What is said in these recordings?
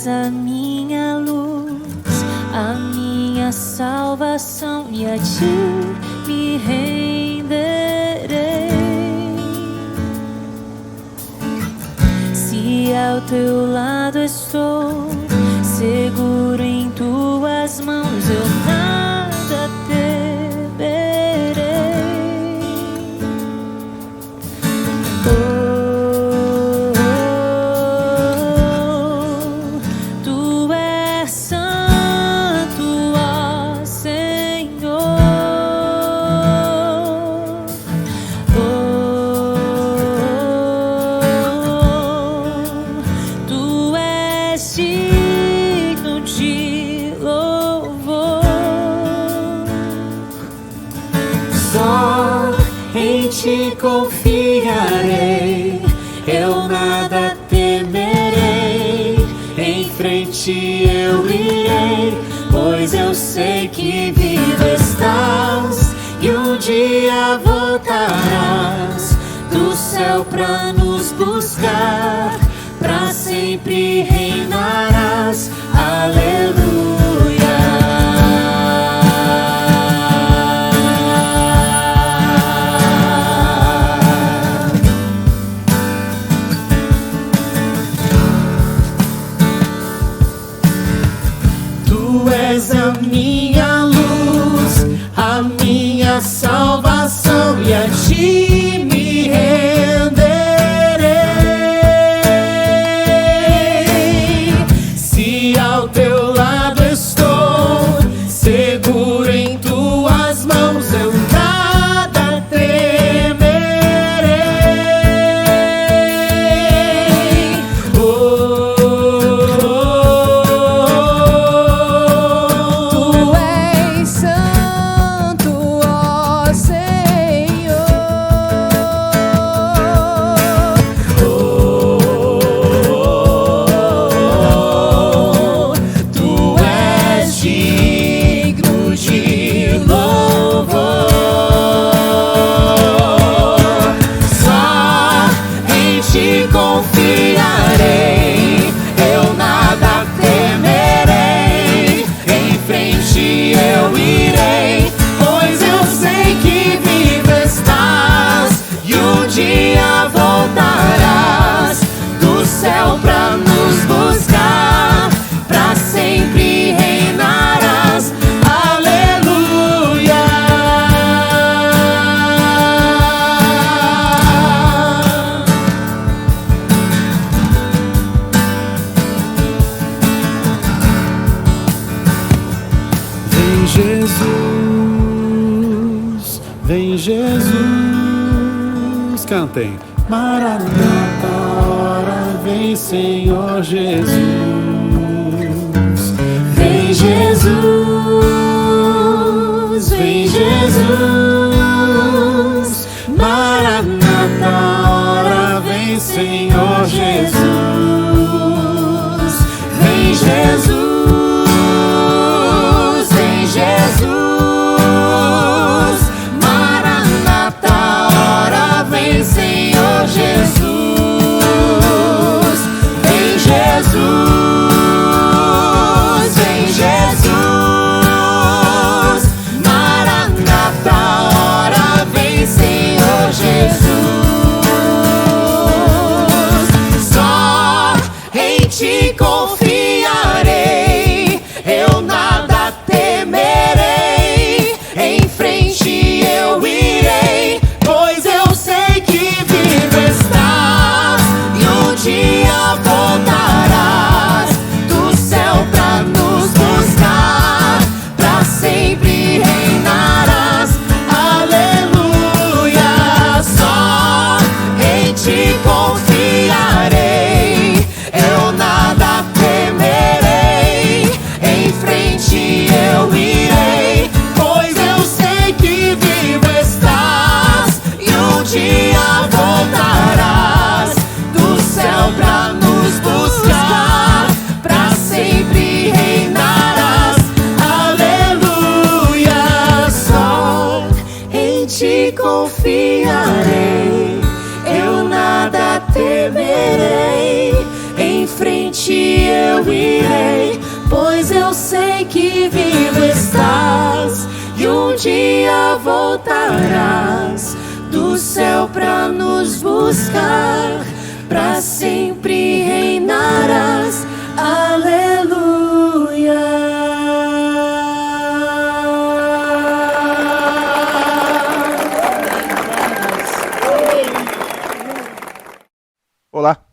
és a minha luz, a minha salvação, e a ti me renderei. Se ao teu lado estou, seguro em tuas mãos, eu nada temerei. Tu és santo, ó Senhor. Tu és digno de louvor. Só em ti confiarei, eu nada temerei. Em frente eu irei, pois eu sei que vivo estás e um dia voltarás do céu pra nos buscar. Pra sempre reinarás. Aleluia. Tu és a minha luz, a minha salvação, e a ti me renderei. Se ao teu lado estou, seguro em tuas mãos, eu nada temerei. Tu és santo, ó Senhor. Tu és digno de louvor. Só em ti confiarei, eu nada temerei. Em frente eu irei, pois eu sei que vivo estás e um dia voltarás do céu pra nos buscar. Pra sempre reinarás. Aleluia. Vem Jesus, vem Jesus, cantem. Maranata, hora vem, Senhor Jesus. Vem Jesus, vem Jesus. Maranata, hora vem, Senhor Jesus. Vem Jesus, vem Jesus. Maranata, hora vem, Senhor Jesus. Vem Jesus, vem Jesus. Maranata, hora vem, Senhor Jesus. Só em ti confiarei, eu nada temerei. Em frente eu irei, pois eu sei que vivo estás e um dia voltarás do céu pra nos buscar. Pra sempre reinarás. Aleluia. Só em ti confiarei, eu nada temerei. Em frente eu irei, pois eu sei que vivo estás e um dia voltarás do céu pra nos buscar. Pra sempre reinarás. Aleluia. Só em ti confiarei, eu nada temerei. Em frente ti eu irei, pois eu sei que vivo estás e um dia voltarás do céu pra nos buscar, pra sempre reinarás. Aleluia. Olá,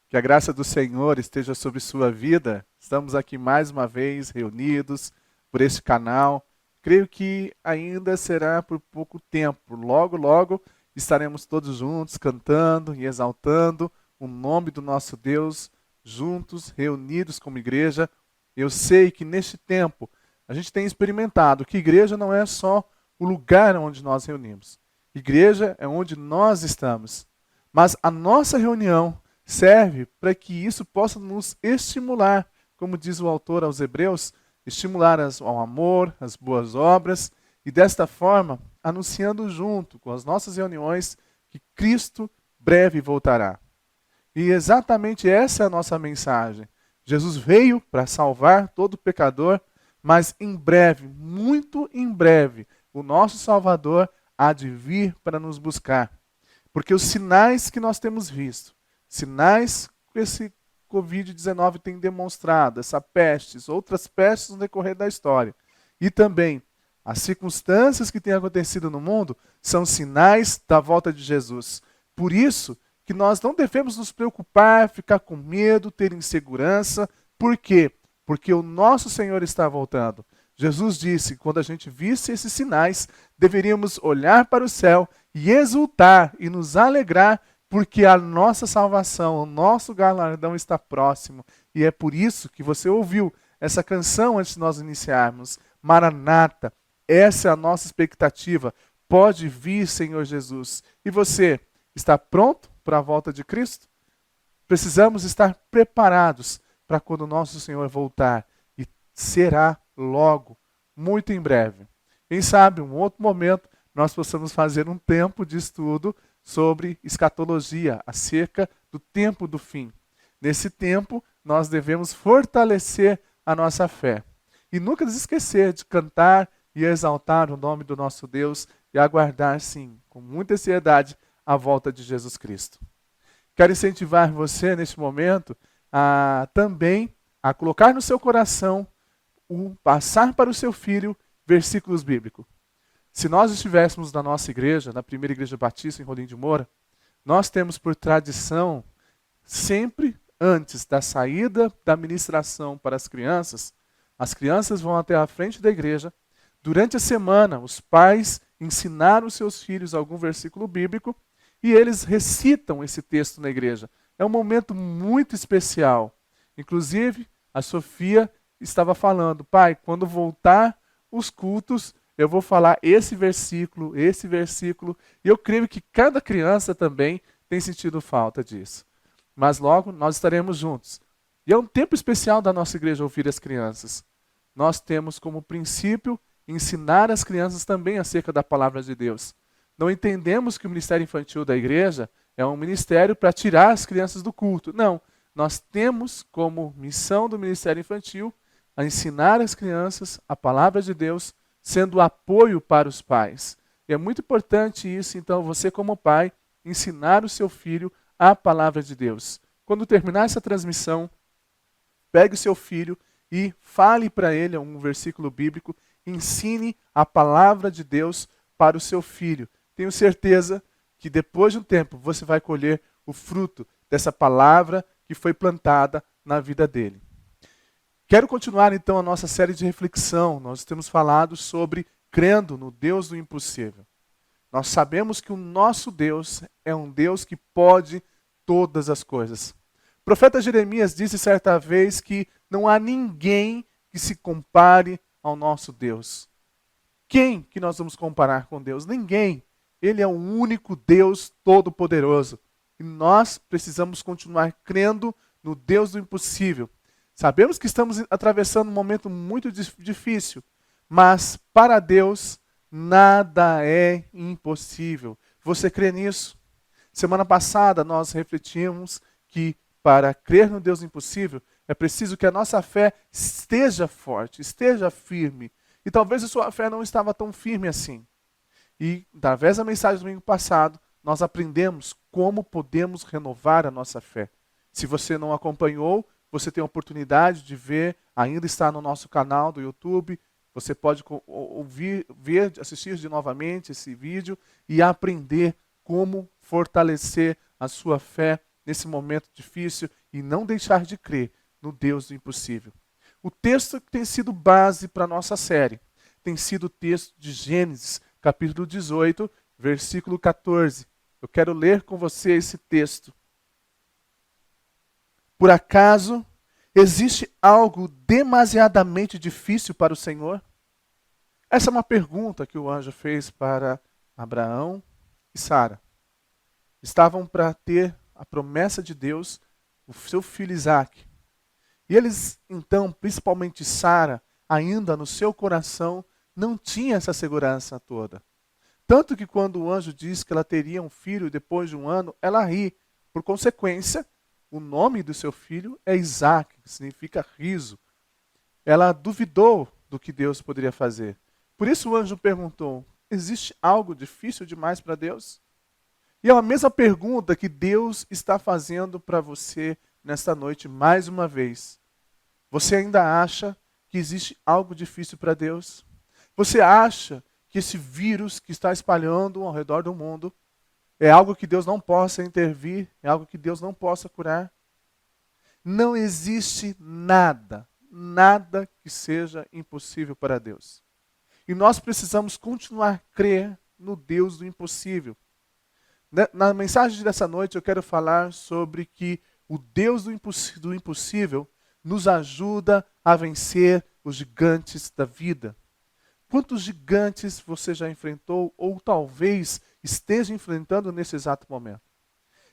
que a graça do Senhor esteja sobre sua vida. Estamos aqui mais uma vez reunidos por este canal. Creio que ainda será por pouco tempo. Logo, logo estaremos todos juntos cantando e exaltando o nome do nosso Deus, juntos, reunidos como igreja. Eu sei que neste tempo a gente tem experimentado que igreja não é só o lugar onde nós reunimos. Igreja é onde nós estamos. Mas a nossa reunião serve para que isso possa nos estimular, como diz o autor aos Hebreus, estimular ao amor, às boas obras, e desta forma, anunciando junto com as nossas reuniões que Cristo breve voltará. E exatamente essa é a nossa mensagem. Jesus veio para salvar todo pecador, mas em breve, muito em breve, o nosso Salvador há de vir para nos buscar. Porque os sinais que nós temos visto, sinais que esse Covid-19 tem demonstrado, essa peste, outras pestes no decorrer da história, e também as circunstâncias que têm acontecido no mundo, são sinais da volta de Jesus. Por isso que nós não devemos nos preocupar, ficar com medo, ter insegurança. Por quê? Porque o nosso Senhor está voltando. Jesus disse que quando a gente visse esses sinais, deveríamos olhar para o céu e exultar e nos alegrar, porque a nossa salvação, o nosso galardão está próximo. E é por isso que você ouviu essa canção antes de nós iniciarmos. Maranata, essa é a nossa expectativa. Pode vir, Senhor Jesus. E você, está pronto para a volta de Cristo? Precisamos estar preparados para quando o nosso Senhor voltar. E será logo, muito em breve. Quem sabe, um outro momento, nós possamos fazer um tempo de estudo sobre escatologia, acerca do tempo do fim. Nesse tempo, nós devemos fortalecer a nossa fé. E nunca nos esquecer de cantar e exaltar o nome do nosso Deus e aguardar, sim, com muita ansiedade, a volta de Jesus Cristo. Quero incentivar você, neste momento, também a colocar no seu coração, passar para o seu filho, versículos bíblicos. Se nós estivéssemos na nossa igreja, na primeira igreja batista em Rolim de Moura, nós temos por tradição, sempre antes da saída da ministração para as crianças vão até a frente da igreja. Durante a semana, os pais ensinaram os seus filhos algum versículo bíblico e eles recitam esse texto na igreja. É um momento muito especial. Inclusive, a Sofia estava falando, pai, quando voltar os cultos, eu vou falar esse versículo, e eu creio que cada criança também tem sentido falta disso. Mas logo nós estaremos juntos. E é um tempo especial da nossa igreja ouvir as crianças. Nós temos como princípio ensinar as crianças também acerca da palavra de Deus. Não entendemos que o ministério infantil da igreja é um ministério para tirar as crianças do culto. Não, nós temos como missão do ministério infantil a ensinar as crianças a palavra de Deus, sendo apoio para os pais. E é muito importante isso, então, você como pai, ensinar o seu filho a palavra de Deus. Quando terminar essa transmissão, pegue o seu filho e fale para ele um versículo bíblico, ensine a palavra de Deus para o seu filho. Tenho certeza que depois de um tempo você vai colher o fruto dessa palavra que foi plantada na vida dele. Quero continuar então a nossa série de reflexão. Nós temos falado sobre crendo no Deus do impossível. Nós sabemos que o nosso Deus é um Deus que pode todas as coisas. O profeta Jeremias disse certa vez que não há ninguém que se compare ao nosso Deus. Quem que nós vamos comparar com Deus? Ninguém. Ele é o único Deus todo-poderoso. E nós precisamos continuar crendo no Deus do impossível. Sabemos que estamos atravessando um momento muito difícil, mas para Deus nada é impossível. Você crê nisso? Semana passada nós refletimos que para crer no Deus impossível É preciso que a nossa fé esteja forte, esteja firme. E talvez a sua fé não estava tão firme assim. E, através da mensagem do domingo passado, nós aprendemos como podemos renovar a nossa fé. Se você não acompanhou, você tem a oportunidade de ver, ainda está no nosso canal do YouTube. Você pode ouvir, ver, assistir de novamente esse vídeo e aprender como fortalecer a sua fé nesse momento difícil e não deixar de crer no Deus do impossível. O texto que tem sido base para a nossa série tem sido o texto de Gênesis, capítulo 18, versículo 14. Eu quero ler com você esse texto. Por acaso, existe algo demasiadamente difícil para o Senhor? Essa é uma pergunta que o anjo fez para Abraão e Sara. Estavam para ter a promessa de Deus, o seu filho Isaque. E eles, então, principalmente Sara, ainda no seu coração, não tinha essa segurança toda. Tanto que quando o anjo diz que ela teria um filho depois de um ano, ela ri. Por consequência, o nome do seu filho é Isaque, que significa riso. Ela duvidou do que Deus poderia fazer. Por isso o anjo perguntou, existe algo difícil demais para Deus? E é a mesma pergunta que Deus está fazendo para você nesta noite, mais uma vez. Você ainda acha que existe algo difícil para Deus? Você acha que esse vírus que está espalhando ao redor do mundo é algo que Deus não possa intervir, é algo que Deus não possa curar? Não existe nada que seja impossível para Deus. E nós precisamos continuar a crer no Deus do impossível. Na mensagem dessa noite eu quero falar sobre que o Deus do impossível nos ajuda a vencer os gigantes da vida. Quantos gigantes você já enfrentou ou talvez esteja enfrentando nesse exato momento?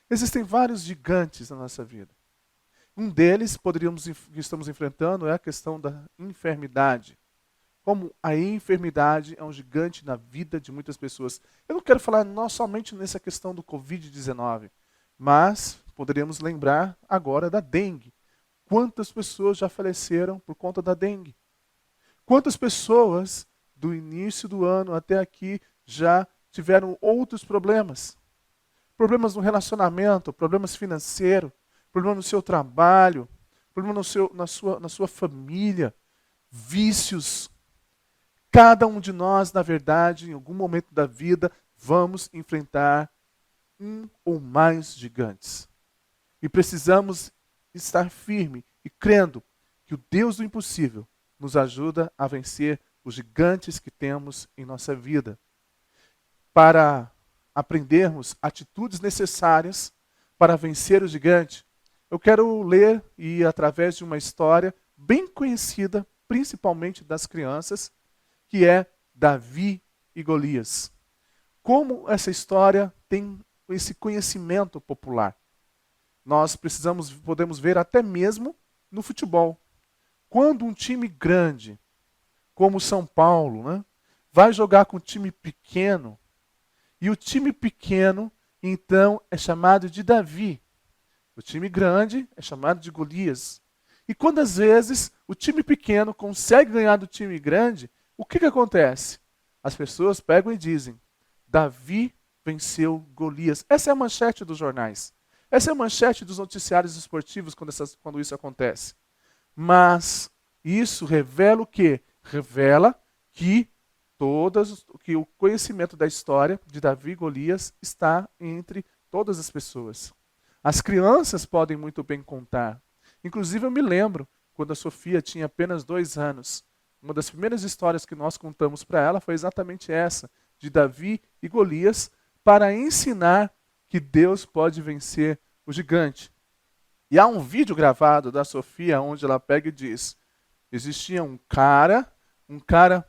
Existem vários gigantes na nossa vida. Um deles que estamos enfrentando é a questão da enfermidade. Como a enfermidade é um gigante na vida de muitas pessoas. Eu não quero falar não somente nessa questão do Covid-19, mas poderíamos lembrar agora da dengue. Quantas pessoas já faleceram por conta da dengue? Quantas pessoas do início do ano até aqui já tiveram outros problemas? Problemas no relacionamento, problemas financeiros, problema no seu trabalho, problema na sua família, vícios. Cada um de nós, na verdade, em algum momento da vida, vamos enfrentar um ou mais gigantes. E precisamos estar firme e crendo que o Deus do impossível nos ajuda a vencer os gigantes que temos em nossa vida. Para aprendermos atitudes necessárias para vencer o gigante, eu quero ler e através de uma história bem conhecida, principalmente das crianças, que é Davi e Golias. Como essa história tem esse conhecimento popular. Nós podemos ver até mesmo no futebol. Quando um time grande, como o São Paulo, né, vai jogar com um time pequeno, e o time pequeno, então, é chamado de Davi. O time grande é chamado de Golias. E quando às vezes o time pequeno consegue ganhar do time grande, o que acontece? As pessoas pegam e dizem, Davi venceu Golias. Essa é a manchete dos jornais. Essa é a manchete dos noticiários esportivos quando isso acontece. Mas isso revela o quê? Revela que o conhecimento da história de Davi e Golias está entre todas as pessoas. As crianças podem muito bem contar. Inclusive eu me lembro, quando a Sofia tinha apenas 2 anos, uma das primeiras histórias que nós contamos para ela foi exatamente essa, de Davi e Golias, para ensinar que Deus pode vencer o gigante. E há um vídeo gravado da Sofia onde ela pega e diz, existia um cara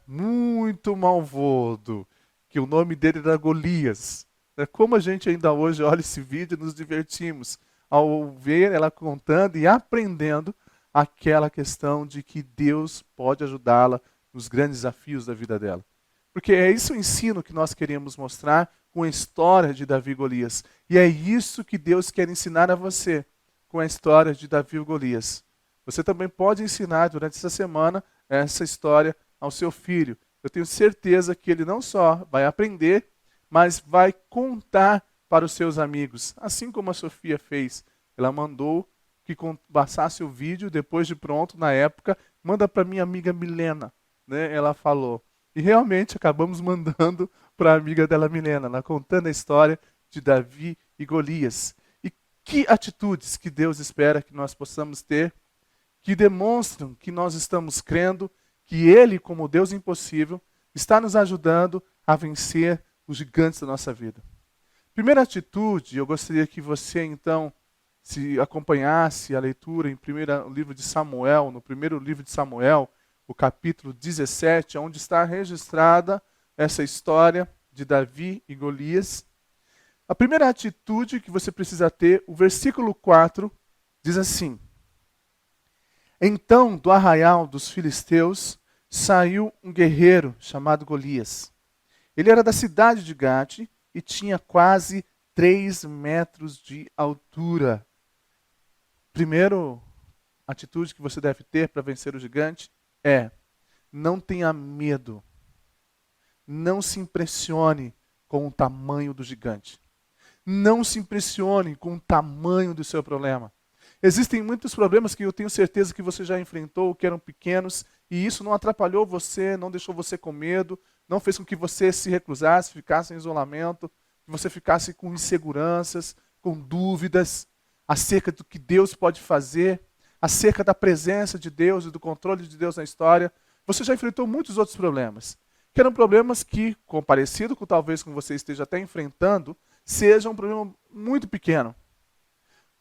muito malvado, que o nome dele era Golias. Como a gente ainda hoje olha esse vídeo e nos divertimos ao ver ela contando e aprendendo aquela questão de que Deus pode ajudá-la nos grandes desafios da vida dela. Porque é isso o ensino que nós queríamos mostrar com a história de Davi e Golias. E é isso que Deus quer ensinar a você com a história de Davi e Golias. Você também pode ensinar durante essa semana essa história ao seu filho. Eu tenho certeza que ele não só vai aprender, mas vai contar para os seus amigos. Assim como a Sofia fez. Ela mandou que passasse o vídeo, depois de pronto, na época, manda para minha amiga Milena. Né? Ela falou. E realmente acabamos mandando para a amiga dela, Milena, ela contando a história de Davi e Golias. E que atitudes que Deus espera que nós possamos ter, que demonstram que nós estamos crendo que Ele, como Deus impossível, está nos ajudando a vencer os gigantes da nossa vida. Primeira atitude, eu gostaria que você, então, se acompanhasse a leitura em primeiro livro de Samuel, no primeiro livro de Samuel, o capítulo 17, onde está registrada essa história de Davi e Golias. A primeira atitude que você precisa ter, o versículo 4, diz assim: Então, do arraial dos filisteus, saiu um guerreiro chamado Golias. Ele era da cidade de Gate e tinha quase 3 metros de altura. Primeiro atitude que você deve ter para vencer o gigante é: não tenha medo. Não se impressione com o tamanho do gigante. Não se impressione com o tamanho do seu problema. Existem muitos problemas que eu tenho certeza que você já enfrentou, que eram pequenos, e isso não atrapalhou você, não deixou você com medo, não fez com que você se recusasse, ficasse em isolamento, que você ficasse com inseguranças, com dúvidas acerca do que Deus pode fazer, acerca da presença de Deus e do controle de Deus na história. Você já enfrentou muitos outros problemas, que eram problemas que, parecido com talvez com você esteja até enfrentando, seja um problema muito pequeno.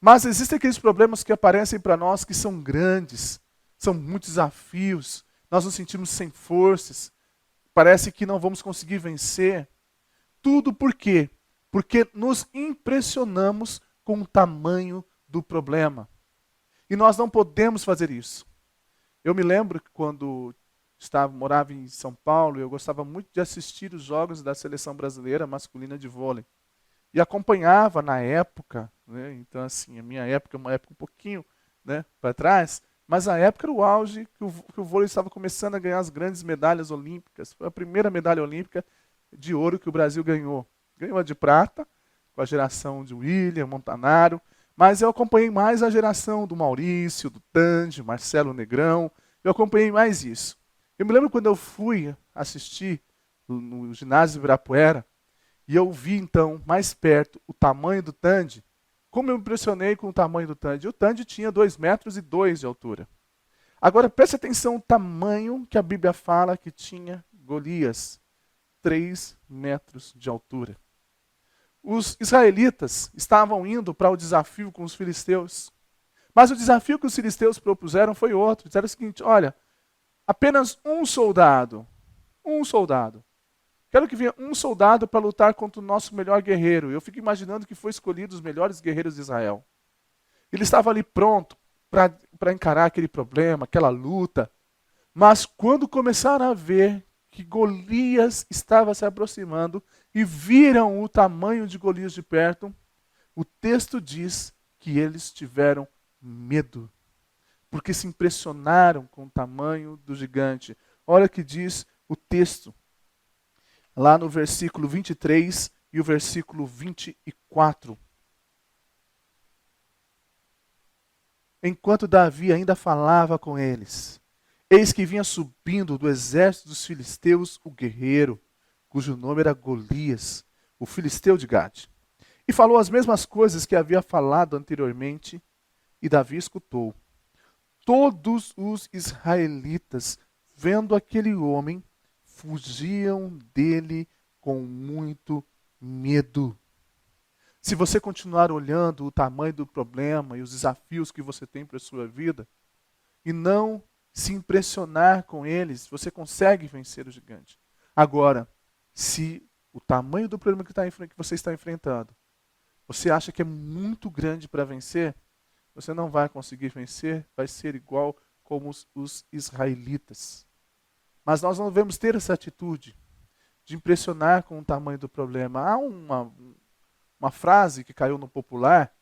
Mas existem aqueles problemas que aparecem para nós que são grandes, são muitos desafios, nós nos sentimos sem forças, parece que não vamos conseguir vencer. Tudo por quê? Porque nos impressionamos com o tamanho do problema. E nós não podemos fazer isso. Eu me lembro que quando morava em São Paulo, eu gostava muito de assistir os jogos da seleção brasileira masculina de vôlei. E acompanhava na época, né? Então assim, a minha época é uma época um pouquinho, né, para trás, mas a época era o auge que o vôlei estava começando a ganhar as grandes medalhas olímpicas. Foi a primeira medalha olímpica de ouro que o Brasil ganhou. Ganhou a de prata, com a geração de William, Montanaro, mas eu acompanhei mais a geração do Maurício, do Tandy, Marcelo Negrão, eu acompanhei mais isso. Eu me lembro quando eu fui assistir no ginásio Ibirapuera, e eu vi, então, mais perto, o tamanho do Tandy. Como eu me impressionei com o tamanho do Tandy. O Tandy tinha 2,2 metros de altura. Agora, preste atenção no tamanho que a Bíblia fala que tinha Golias. 3 metros de altura. Os israelitas estavam indo para o desafio com os filisteus. Mas o desafio que os filisteus propuseram foi outro. Disseram o seguinte: olha, apenas um soldado. Quero que venha um soldado para lutar contra o nosso melhor guerreiro. Eu fico imaginando que foi escolhido os melhores guerreiros de Israel. Ele estava ali pronto para encarar aquele problema, aquela luta. Mas quando começaram a ver que Golias estava se aproximando e viram o tamanho de Golias de perto, o texto diz que eles tiveram medo, porque se impressionaram com o tamanho do gigante. Olha o que diz o texto, lá no versículo 23 e o versículo 24. Enquanto Davi ainda falava com eles, eis que vinha subindo do exército dos filisteus o guerreiro, cujo nome era Golias, o filisteu de Gade. E falou as mesmas coisas que havia falado anteriormente, e Davi escutou. Todos os israelitas, vendo aquele homem, fugiam dele com muito medo. Se você continuar olhando o tamanho do problema e os desafios que você tem para a sua vida, e não se impressionar com eles, você consegue vencer o gigante. Agora, se o tamanho do problema que você está enfrentando, você acha que é muito grande para vencer, você não vai conseguir vencer, vai ser igual como os israelitas. Mas nós não devemos ter essa atitude de impressionar com o tamanho do problema. Há uma frase que caiu no popular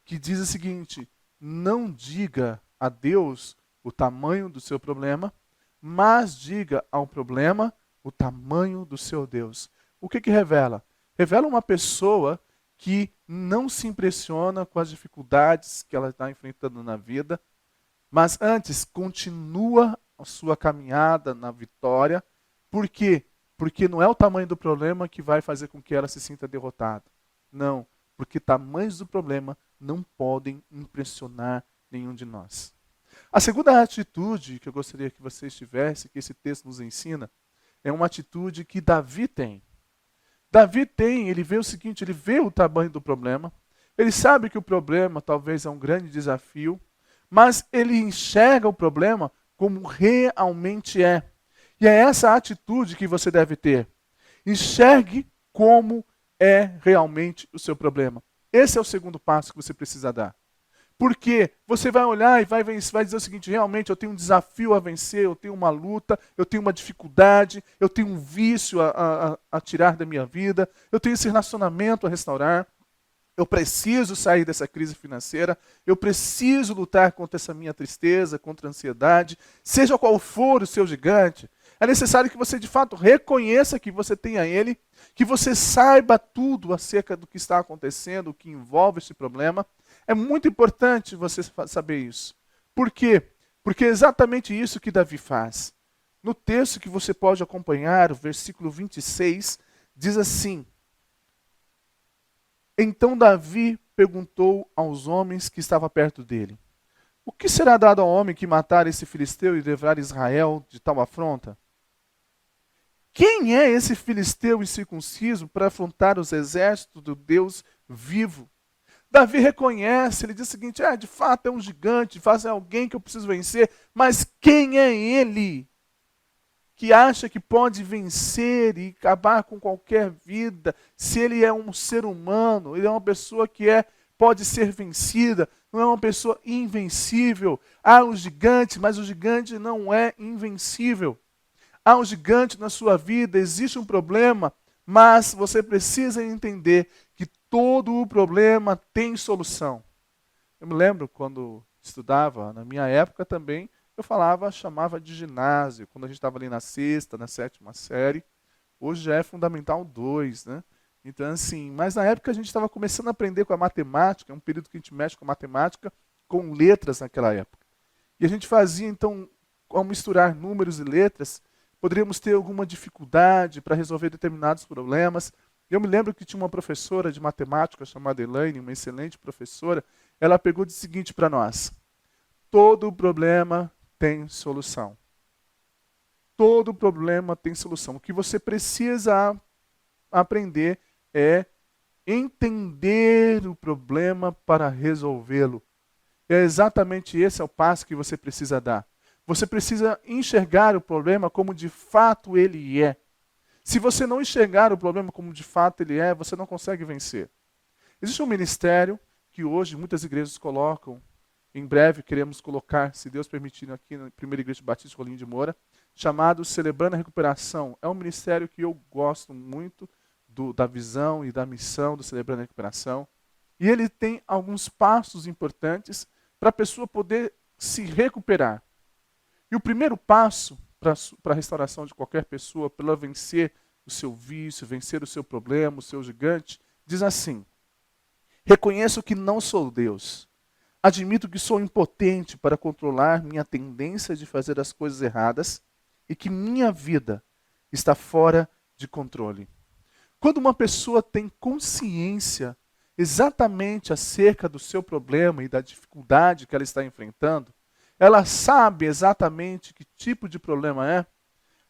que diz o seguinte: não diga a Deus o tamanho do seu problema, mas diga ao problema o tamanho do seu Deus. O que revela? Revela uma pessoa que não se impressiona com as dificuldades que ela está enfrentando na vida, mas antes continua a sua caminhada na vitória. Por quê? Porque não é o tamanho do problema que vai fazer com que ela se sinta derrotada. Não, porque tamanhos do problema não podem impressionar nenhum de nós. A segunda atitude que eu gostaria que vocês tivessem, que esse texto nos ensina, é uma atitude que Davi tem. Davi tem, ele vê o seguinte, ele vê o tamanho do problema, ele sabe que o problema talvez é um grande desafio, mas ele enxerga o problema como realmente é. E é essa atitude que você deve ter. Enxergue como é realmente o seu problema. Esse é o segundo passo que você precisa dar. Porque você vai olhar e vai dizer o seguinte, realmente eu tenho um desafio a vencer, eu tenho uma luta, eu tenho uma dificuldade, eu tenho um vício a tirar da minha vida, eu tenho esse relacionamento a restaurar, eu preciso sair dessa crise financeira, eu preciso lutar contra essa minha tristeza, contra a ansiedade, seja qual for o seu gigante. É necessário que você de fato reconheça que você tem a ele, que você saiba tudo acerca do que está acontecendo, o que envolve esse problema. É muito importante você saber isso. Por quê? Porque é exatamente isso que Davi faz. No texto que você pode acompanhar, o versículo 26, diz assim: Então Davi perguntou aos homens que estavam perto dele: O que será dado ao homem que matar esse filisteu e livrar Israel de tal afronta? Quem é esse filisteu incircunciso para afrontar os exércitos do Deus vivo? Davi reconhece, ele diz o seguinte, de fato é um gigante, de fato é alguém que eu preciso vencer, mas quem é ele que acha que pode vencer e acabar com qualquer vida, se ele é um ser humano, ele é uma pessoa que pode ser vencida, não é uma pessoa invencível. Há um gigante, mas o gigante não é invencível. Há um gigante na sua vida, existe um problema, mas você precisa entender que todo o problema tem solução. Eu me lembro quando estudava, na minha época também, chamava de ginásio, quando a gente estava ali na sexta, na sétima série. Hoje já é Fundamental 2, né? Então, assim, mas na época a gente estava começando a aprender com a matemática, é um período que a gente mexe com a matemática, com letras naquela época. E a gente fazia, então, ao misturar números e letras, poderíamos ter alguma dificuldade para resolver determinados problemas. Eu me lembro que tinha uma professora de matemática chamada Elaine, uma excelente professora, ela pegou de seguinte para nós: todo problema tem solução. Todo problema tem solução. O que você precisa aprender é entender o problema para resolvê-lo. É exatamente esse é o passo que você precisa dar. Você precisa enxergar o problema como de fato ele é. Se você não enxergar o problema como de fato ele é, você não consegue vencer. Existe um ministério que hoje muitas igrejas colocam, em breve queremos colocar, se Deus permitir, aqui na Primeira Igreja Batista Rolim de Moura, chamado Celebrando a Recuperação. É um ministério que eu gosto muito da visão e da missão do Celebrando a Recuperação. E ele tem alguns passos importantes para a pessoa poder se recuperar. E o primeiro passo para a restauração de qualquer pessoa, para ela vencer o seu vício, vencer o seu problema, o seu gigante, diz assim: reconheço que não sou Deus. Admito que sou impotente para controlar minha tendência de fazer as coisas erradas e que minha vida está fora de controle. Quando uma pessoa tem consciência exatamente acerca do seu problema e da dificuldade que ela está enfrentando, ela sabe exatamente que tipo de problema é,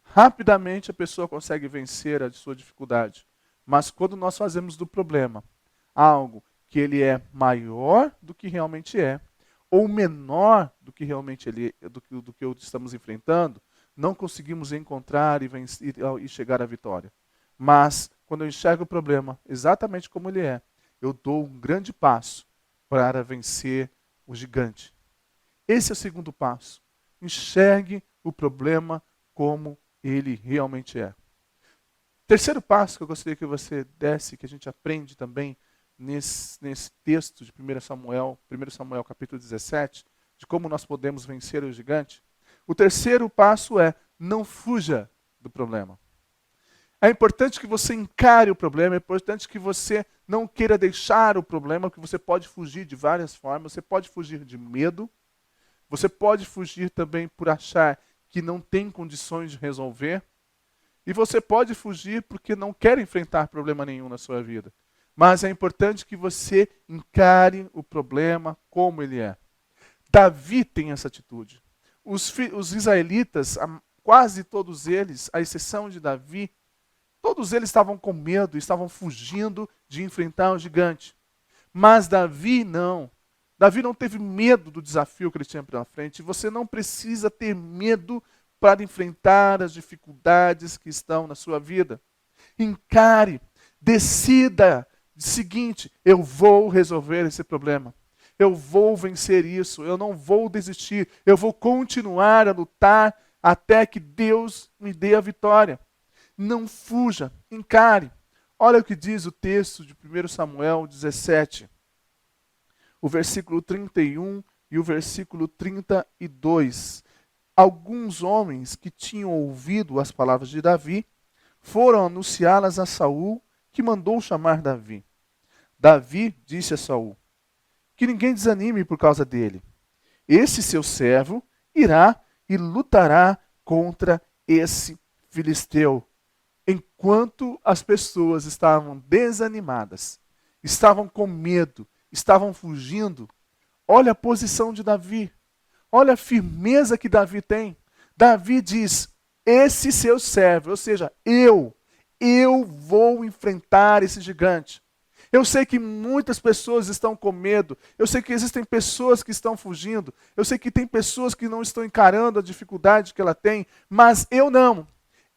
rapidamente a pessoa consegue vencer a sua dificuldade. Mas quando nós fazemos do problema algo que ele é maior do que realmente é, ou menor do que realmente ele do que estamos enfrentando, não conseguimos encontrar e vencer e chegar à vitória. Mas quando eu enxergo o problema exatamente como ele é, eu dou um grande passo para vencer o gigante. Esse é o segundo passo. Enxergue o problema como ele realmente é. Terceiro passo que eu gostaria que você desse, que a gente aprende também nesse texto de 1 Samuel capítulo 17, de como nós podemos vencer o gigante? O terceiro passo é: não fuja do problema. É importante que você encare o problema, é importante que você não queira deixar o problema, porque você pode fugir de várias formas. Você pode fugir de medo, você pode fugir também por achar que não tem condições de resolver, e você pode fugir porque não quer enfrentar problema nenhum na sua vida. Mas é importante que você encare o problema como ele é. Davi tem essa atitude. Os israelitas, quase todos eles, à exceção de Davi, todos eles estavam com medo, estavam fugindo de enfrentar o gigante. Mas Davi não. Davi não teve medo do desafio que ele tinha pela frente. Você não precisa ter medo para enfrentar as dificuldades que estão na sua vida. Encare, decida o seguinte: eu vou resolver esse problema. Eu vou vencer isso, eu não vou desistir. Eu vou continuar a lutar até que Deus me dê a vitória. Não fuja, encare. Olha o que diz o texto de 1 Samuel 17. O versículo 31 e o versículo 32. Alguns homens que tinham ouvido as palavras de Davi foram anunciá-las a Saul, que mandou chamar Davi. Davi disse a Saul: que ninguém desanime por causa dele. Esse seu servo irá e lutará contra esse filisteu. Enquanto as pessoas estavam desanimadas, estavam com medo, estavam fugindo, olha a posição de Davi. Olha a firmeza que Davi tem. Davi diz: esse seu servo, ou seja, eu vou enfrentar esse gigante. Eu sei que muitas pessoas estão com medo. Eu sei que existem pessoas que estão fugindo. Eu sei que tem pessoas que não estão encarando a dificuldade que ela tem. Mas eu não.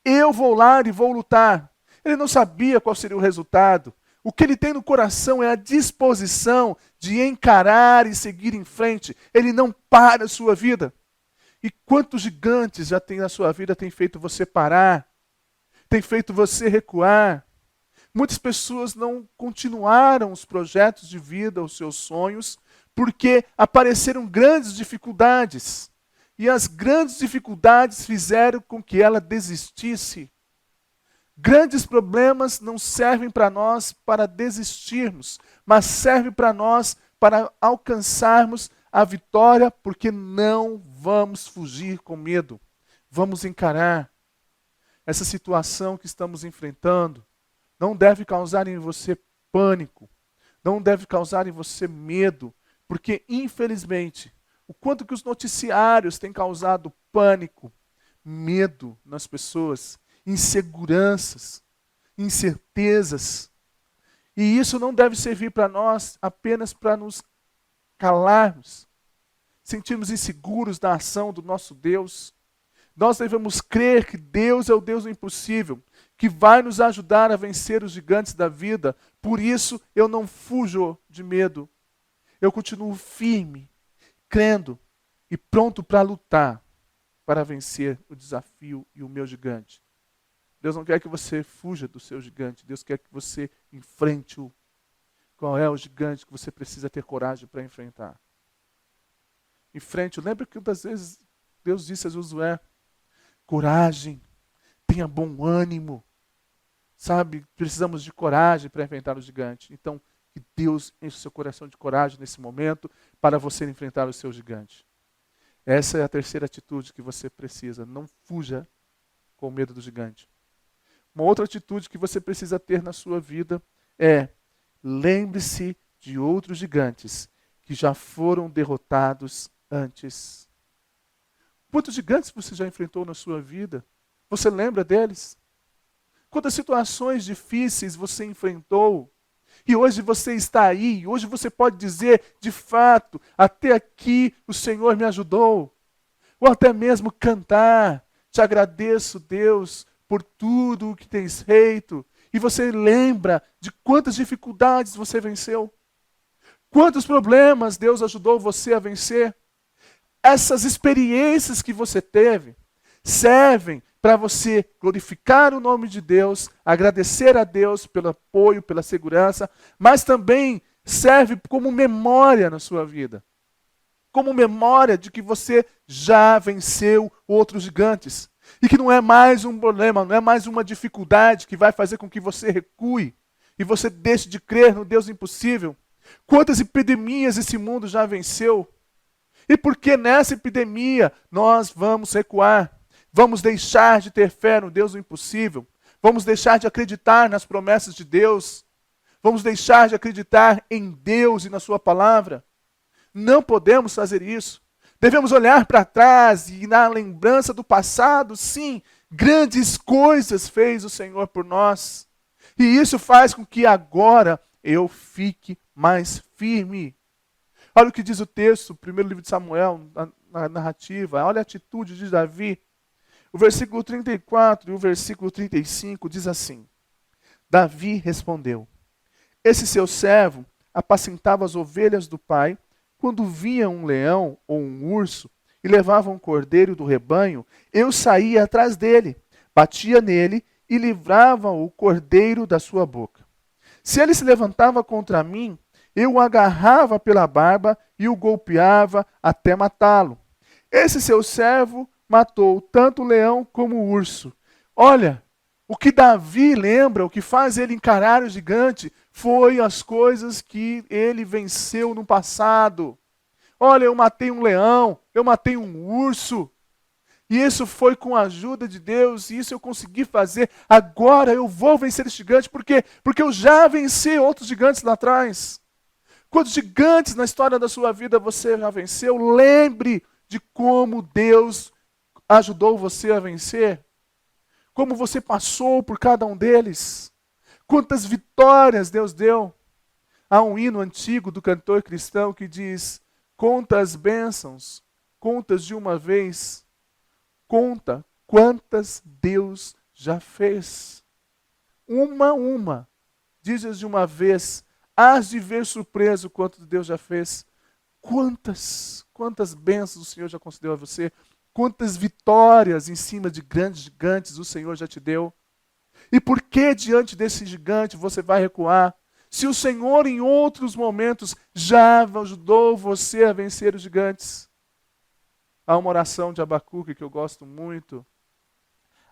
Eu vou lá e vou lutar. Ele não sabia qual seria o resultado. O que ele tem no coração é a disposição de encarar e seguir em frente. Ele não para a sua vida. E quantos gigantes já tem na sua vida tem feito você parar? Tem feito você recuar? Muitas pessoas não continuaram os projetos de vida, os seus sonhos, porque apareceram grandes dificuldades. E as grandes dificuldades fizeram com que ela desistisse. Grandes problemas não servem para nós para desistirmos, mas servem para nós para alcançarmos a vitória, porque não vamos fugir com medo. Vamos encarar essa situação que estamos enfrentando. Não deve causar em você pânico, não deve causar em você medo, porque infelizmente, o quanto que os noticiários têm causado pânico, medo nas pessoas, inseguranças, incertezas. E isso não deve servir para nós apenas para nos calarmos, sentirmos inseguros da ação do nosso Deus. Nós devemos crer que Deus é o Deus do impossível, que vai nos ajudar a vencer os gigantes da vida. Por isso eu não fujo de medo. Eu continuo firme, crendo e pronto para lutar, para vencer o desafio e o meu gigante. Deus não quer que você fuja do seu gigante. Deus quer que você enfrente-o. Qual é o gigante que você precisa ter coragem para enfrentar? Enfrente-o. Lembra que muitas vezes Deus disse a Josué: coragem, tenha bom ânimo. Sabe, precisamos de coragem para enfrentar o gigante. Então, que Deus enche o seu coração de coragem nesse momento para você enfrentar o seu gigante. Essa é a terceira atitude que você precisa. Não fuja com medo do gigante. Uma outra atitude que você precisa ter na sua vida é: lembre-se de outros gigantes que já foram derrotados antes. Quantos gigantes você já enfrentou na sua vida? Você lembra deles? Quantas situações difíceis você enfrentou? E hoje você está aí, hoje você pode dizer, de fato, até aqui o Senhor me ajudou. Ou até mesmo cantar: te agradeço, Deus, por tudo o que tens feito. E você lembra de quantas dificuldades você venceu. Quantos problemas Deus ajudou você a vencer. Essas experiências que você teve servem para você glorificar o nome de Deus, agradecer a Deus pelo apoio, pela segurança, mas também serve como memória na sua vida. como memória de que você já venceu outros gigantes. E que não é mais um problema, não é mais uma dificuldade que vai fazer com que você recue e você deixe de crer no Deus impossível. Quantas epidemias esse mundo já venceu? E por que nessa epidemia nós vamos recuar? Vamos deixar de ter fé no Deus do impossível? Vamos deixar de acreditar nas promessas de Deus? Vamos deixar de acreditar em Deus e na sua palavra? Não podemos fazer isso. Devemos olhar para trás e na lembrança do passado, sim, grandes coisas fez o Senhor por nós. E isso faz com que agora eu fique mais firme. Olha o que diz o texto, o primeiro livro de Samuel, na narrativa. Olha a atitude de Davi. O versículo 34 e o versículo 35 diz assim: Davi respondeu: Esse seu servo apacentava as ovelhas do pai. Quando via um leão ou um urso e levava um cordeiro do rebanho, eu saía atrás dele, batia nele e livrava o cordeiro da sua boca. Se ele se levantava contra mim, eu o agarrava pela barba e o golpeava até matá-lo. Esse seu servo matou tanto o leão como o urso. Olha, o que Davi lembra, o que faz ele encarar o gigante, foi as coisas que ele venceu no passado. Olha, eu matei um leão, eu matei um urso. E isso foi com a ajuda de Deus, e isso eu consegui fazer. Agora eu vou vencer esse gigante. Por quê? Porque eu já venci outros gigantes lá atrás. Quantos gigantes na história da sua vida você já venceu? Lembre de como Deus ajudou você a vencer. Como você passou por cada um deles. Quantas vitórias Deus deu. Há um hino antigo do cantor cristão que diz: conta as bênçãos, contas de uma vez, conta quantas Deus já fez. Uma, dizes de uma vez, hás de ver surpreso quanto Deus já fez. Quantas bênçãos o Senhor já concedeu a você, quantas vitórias em cima de grandes gigantes o Senhor já te deu. E por que diante desse gigante você vai recuar? Se o Senhor em outros momentos já ajudou você a vencer os gigantes. Há uma oração de Abacuque que eu gosto muito.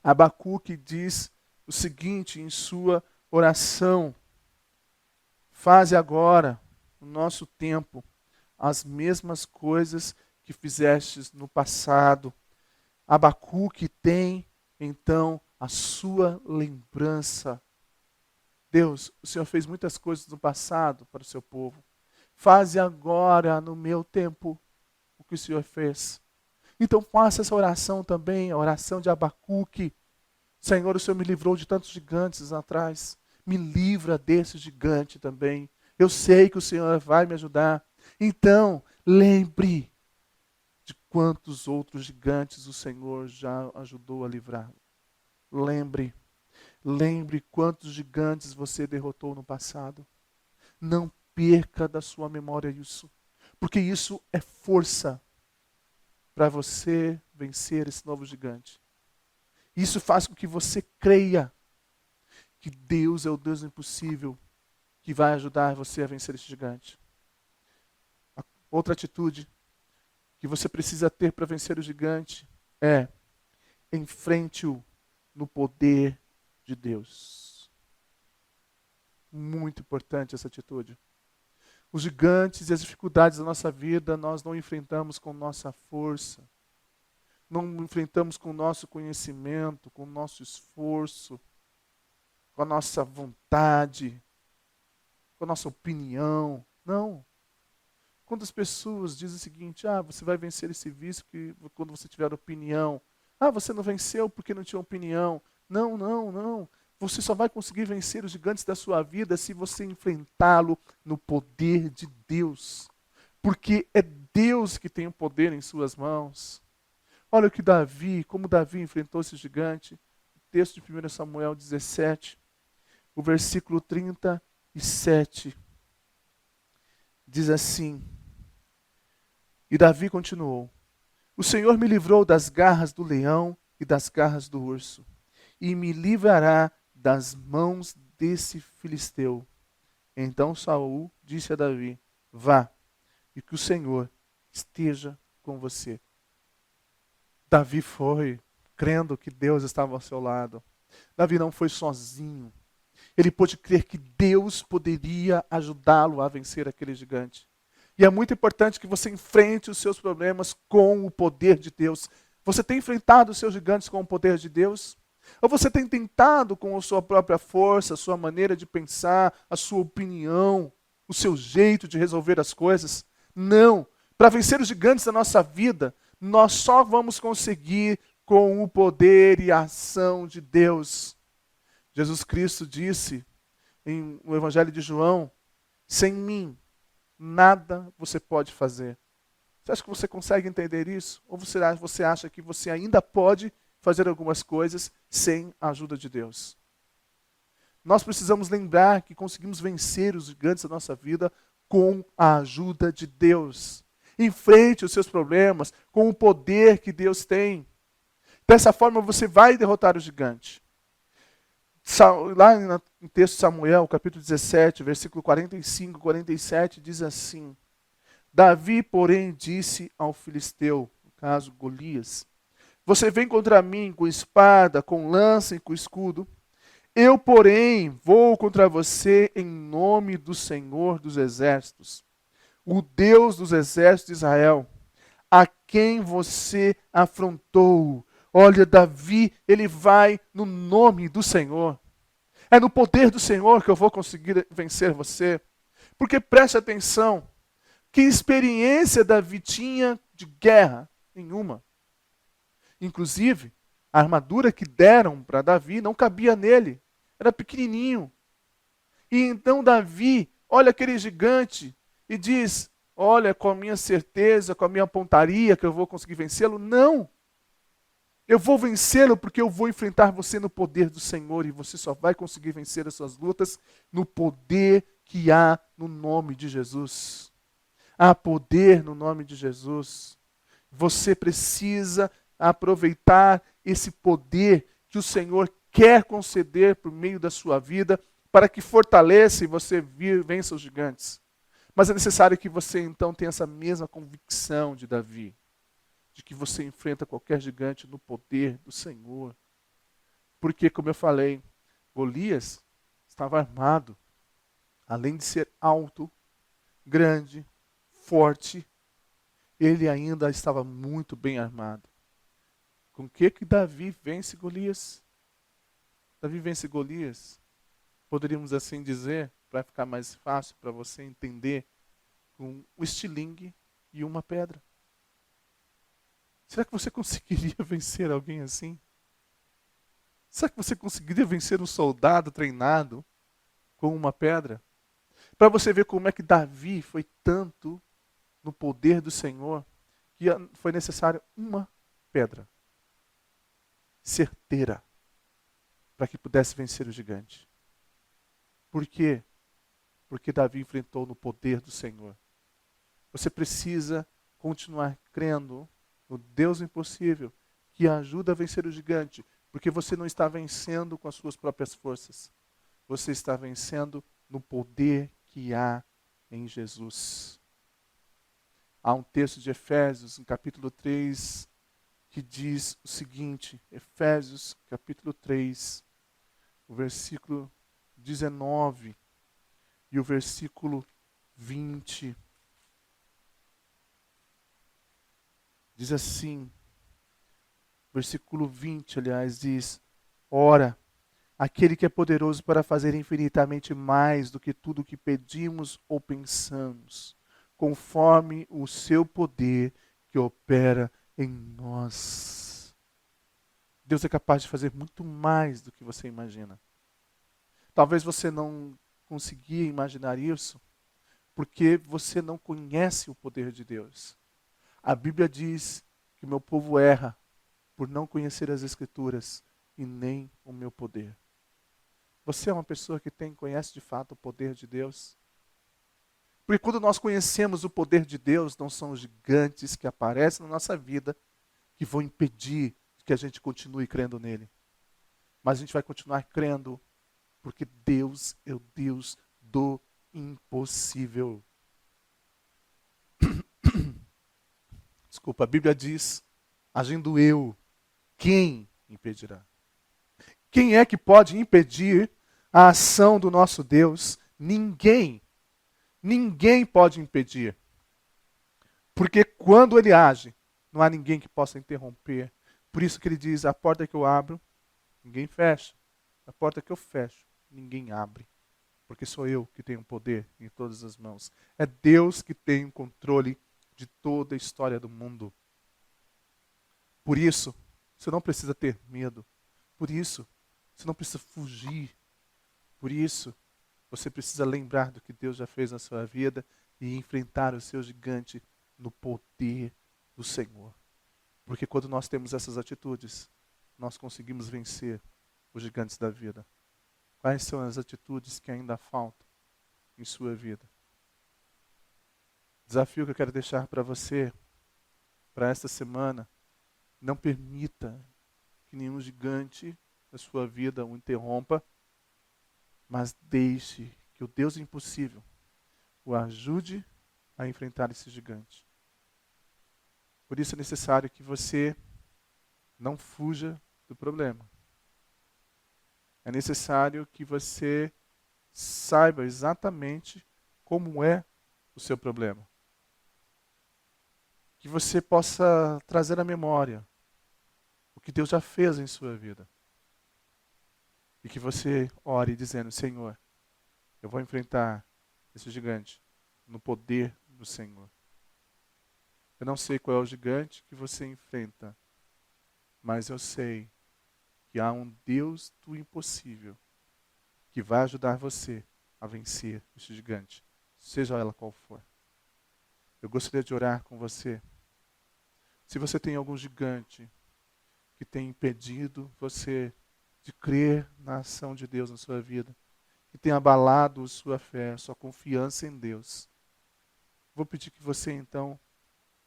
Abacuque diz o seguinte em sua oração: faze agora, no nosso tempo, as mesmas coisas que fizestes no passado. Abacuque tem, então, a sua lembrança. Deus, o Senhor fez muitas coisas no passado para o seu povo. Faze agora, no meu tempo, o que o Senhor fez. Então faça essa oração também, a oração de Abacuque. Senhor, o Senhor me livrou de tantos gigantes atrás. Me livra desse gigante também. Eu sei que o Senhor vai me ajudar. Então, lembre de quantos outros gigantes o Senhor já ajudou a livrar. Lembre quantos gigantes você derrotou no passado. Não perca da sua memória isso. Porque isso é força para você vencer esse novo gigante. Isso faz com que você creia que Deus é o Deus impossível que vai ajudar você a vencer esse gigante. Outra atitude que você precisa ter para vencer o gigante é: enfrente-o no poder de Deus. Muito importante essa atitude. Os gigantes e as dificuldades da nossa vida nós não enfrentamos com nossa força. Não enfrentamos com o nosso conhecimento, com o nosso esforço, com a nossa vontade, com a nossa opinião. Não. Quantas pessoas dizem o seguinte: você vai vencer esse vício quando você tiver opinião. Você não venceu porque não tinha opinião. Não. Você só vai conseguir vencer os gigantes da sua vida se você enfrentá-lo no poder de Deus. Porque é Deus que tem o poder em suas mãos. Olha como Davi enfrentou esse gigante. O texto de 1 Samuel 17, o versículo 37, diz assim: E Davi continuou: O Senhor me livrou das garras do leão e das garras do urso, e me livrará das mãos desse filisteu. Então Saul disse a Davi: Vá, e que o Senhor esteja com você. Davi foi crendo que Deus estava ao seu lado. Davi não foi sozinho. Ele pôde crer que Deus poderia ajudá-lo a vencer aquele gigante. E é muito importante que você enfrente os seus problemas com o poder de Deus. Você tem enfrentado os seus gigantes com o poder de Deus? Ou você tem tentado com a sua própria força, a sua maneira de pensar, a sua opinião, o seu jeito de resolver as coisas? Não. Para vencer os gigantes da nossa vida, nós só vamos conseguir com o poder e a ação de Deus. Jesus Cristo disse no Evangelho de João: sem mim, nada você pode fazer. Você acha que você consegue entender isso? Ou você acha que você ainda pode fazer algumas coisas sem a ajuda de Deus? Nós precisamos lembrar que conseguimos vencer os gigantes da nossa vida com a ajuda de Deus. Enfrente os seus problemas com o poder que Deus tem. Dessa forma você vai derrotar o gigante. Lá no texto de Samuel, capítulo 17, versículo 45 e 47, diz assim: Davi, porém, disse ao filisteu, no caso Golias: você vem contra mim com espada, com lança e com escudo. Eu, porém, vou contra você em nome do Senhor dos Exércitos, o Deus dos Exércitos de Israel, a quem você afrontou. Olha, Davi, ele vai no nome do Senhor. É no poder do Senhor que eu vou conseguir vencer você. Porque preste atenção, que experiência Davi tinha de guerra? Nenhuma. Inclusive, a armadura que deram para Davi não cabia nele. Era pequenininho. E então Davi olha aquele gigante e diz: olha, com a minha certeza, com a minha pontaria que eu vou conseguir vencê-lo. Não! Eu vou vencê-lo porque eu vou enfrentar você no poder do Senhor. E você só vai conseguir vencer as suas lutas no poder que há no nome de Jesus. Há poder no nome de Jesus. Você precisa aproveitar esse poder que o Senhor quer conceder por meio da sua vida para que fortaleça e você vença os gigantes. Mas é necessário que você então tenha essa mesma convicção de Davi, de que você enfrenta qualquer gigante no poder do Senhor. Porque, como eu falei, Golias estava armado. Além de ser alto, grande, forte, ele ainda estava muito bem armado. Com que Davi vence Golias? Davi vence Golias, poderíamos assim dizer, para ficar mais fácil para você entender, com um estilingue e uma pedra. Será que você conseguiria vencer alguém assim? Será que você conseguiria vencer um soldado treinado com uma pedra? Para você ver como é que Davi foi tanto no poder do Senhor, que foi necessário uma pedra certeira para que pudesse vencer o gigante. Por quê? Porque Davi enfrentou no poder do Senhor. Você precisa continuar crendo no Deus impossível, que ajuda a vencer o gigante, porque você não está vencendo com as suas próprias forças. Você está vencendo no poder que há em Jesus. Há um texto de Efésios, no capítulo 3, que diz o seguinte, Efésios, capítulo 3, o versículo 19 e o versículo 20. Diz assim, versículo 20, aliás, diz: ora, aquele que é poderoso para fazer infinitamente mais do que tudo o que pedimos ou pensamos, conforme o seu poder que opera em nós. Deus é capaz de fazer muito mais do que você imagina. Talvez você não conseguia imaginar isso, porque você não conhece o poder de Deus. A Bíblia diz que meu povo erra por não conhecer as Escrituras e nem o meu poder. Você é uma pessoa que conhece de fato o poder de Deus? Porque quando nós conhecemos o poder de Deus, não são os gigantes que aparecem na nossa vida que vão impedir que a gente continue crendo nele. Mas a gente vai continuar crendo porque Deus é o Deus do impossível. Desculpa, a Bíblia diz, agindo eu, quem impedirá? Quem é que pode impedir a ação do nosso Deus? Ninguém. Ninguém pode impedir. Porque quando ele age, não há ninguém que possa interromper. Por isso que ele diz, a porta que eu abro, ninguém fecha. A porta que eu fecho, ninguém abre. Porque sou eu que tenho poder em todas as mãos. É Deus que tem o controle de toda a história do mundo. Por isso, você não precisa ter medo. Por isso, você não precisa fugir. Por isso, você precisa lembrar do que Deus já fez na sua vida e enfrentar o seu gigante no poder do Senhor. Porque quando nós temos essas atitudes, nós conseguimos vencer os gigantes da vida. Quais são as atitudes que ainda faltam em sua vida? Desafio que eu quero deixar para você, para esta semana, não permita que nenhum gigante da sua vida o interrompa, mas deixe que o Deus impossível o ajude a enfrentar esse gigante. Por isso é necessário que você não fuja do problema. É necessário que você saiba exatamente como é o seu problema. Que você possa trazer à memória o que Deus já fez em sua vida. E que você ore dizendo, Senhor, eu vou enfrentar esse gigante no poder do Senhor. Eu não sei qual é o gigante que você enfrenta, mas eu sei que há um Deus do impossível que vai ajudar você a vencer esse gigante, seja ela qual for. Eu gostaria de orar com você. Se você tem algum gigante que tem impedido você de crer na ação de Deus na sua vida, que tem abalado sua fé, sua confiança em Deus, vou pedir que você então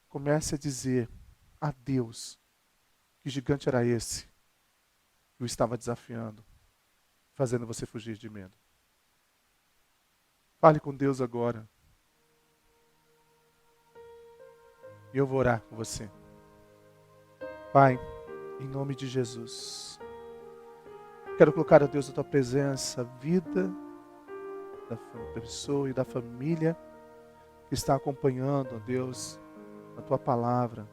comece a dizer a Deus que gigante era esse que o estava desafiando, fazendo você fugir de medo. Fale com Deus agora. E eu vou orar com você. Pai, em nome de Jesus, quero colocar a Deus na tua presença a vida da pessoa e da família que está acompanhando, ó Deus, a tua palavra.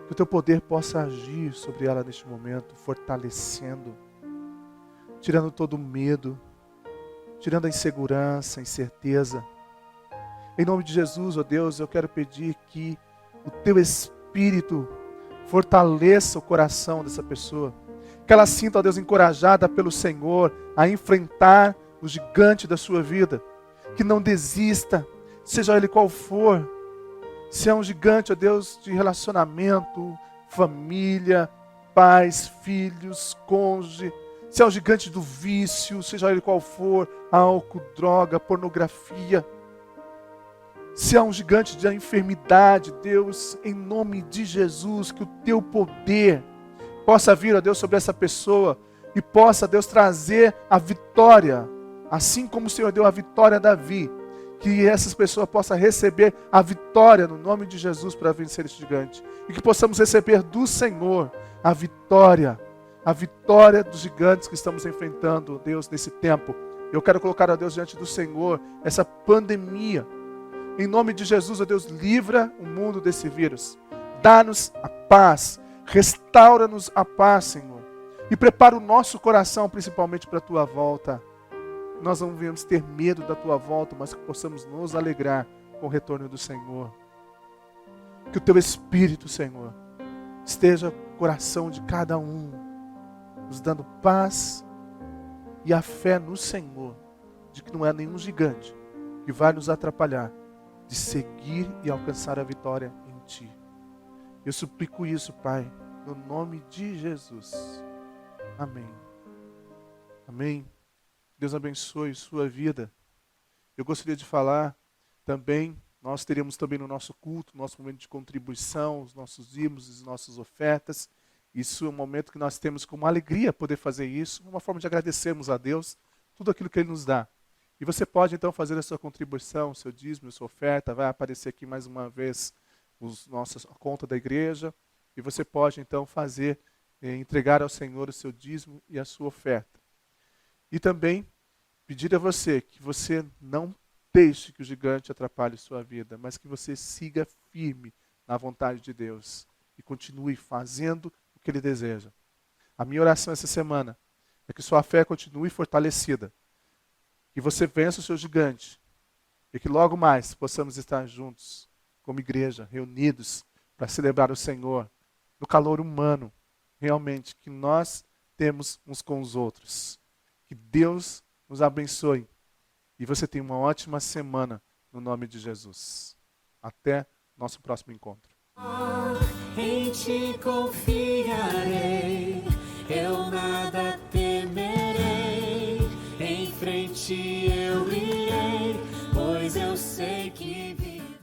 Que o teu poder possa agir sobre ela neste momento, fortalecendo, tirando todo o medo, tirando a insegurança, a incerteza. Em nome de Jesus, ó Deus, eu quero pedir que o teu Espírito fortaleça o coração dessa pessoa. Que ela sinta, ó Deus, encorajada pelo Senhor a enfrentar o gigante da sua vida. Que não desista, seja ele qual for. Se é um gigante, ó Deus, de relacionamento, família, pais, filhos, cônjuge. Se é um gigante do vício, seja ele qual for, álcool, droga, pornografia. Se é um gigante da enfermidade, Deus, em nome de Jesus, que o teu poder possa vir, ó Deus, sobre essa pessoa e possa, Deus, trazer a vitória, assim como o Senhor deu a vitória a Davi, que essas pessoas possam receber a vitória no nome de Jesus para vencer esse gigante. E que possamos receber do Senhor a vitória dos gigantes que estamos enfrentando, Deus, nesse tempo. Eu quero colocar, ó Deus, diante do Senhor essa pandemia. Em nome de Jesus, ó Deus, livra o mundo desse vírus. Dá-nos a paz, restaura-nos a paz, Senhor. E prepara o nosso coração, principalmente para a tua volta. Nós não devemos ter medo da tua volta, mas que possamos nos alegrar com o retorno do Senhor. Que o teu Espírito, Senhor, esteja no coração de cada um, nos dando paz e a fé no Senhor, de que não é nenhum gigante que vai nos atrapalhar de seguir e alcançar a vitória em Ti. Eu suplico isso, Pai, no nome de Jesus. Amém. Amém. Deus abençoe sua vida. Eu gostaria de falar também, nós teremos também no nosso culto, nosso momento de contribuição, os nossos dízimos, as nossas ofertas. Isso é um momento que nós temos com uma alegria poder fazer isso, uma forma de agradecermos a Deus tudo aquilo que Ele nos dá. E você pode então fazer a sua contribuição, o seu dízimo, a sua oferta. Vai aparecer aqui mais uma vez a conta da igreja, e você pode então entregar ao Senhor o seu dízimo e a sua oferta. E também pedir a você que você não deixe que o gigante atrapalhe sua vida, mas que você siga firme na vontade de Deus e continue fazendo o que Ele deseja. A minha oração essa semana é que sua fé continue fortalecida, que você vença o seu gigante e que logo mais possamos estar juntos como igreja, reunidos para celebrar o Senhor no calor humano, realmente, que nós temos uns com os outros. Que Deus nos abençoe e você tenha uma ótima semana no nome de Jesus. Até nosso próximo encontro. Em ti confiarei, eu nada temerei. Em frente eu irei, pois eu sei que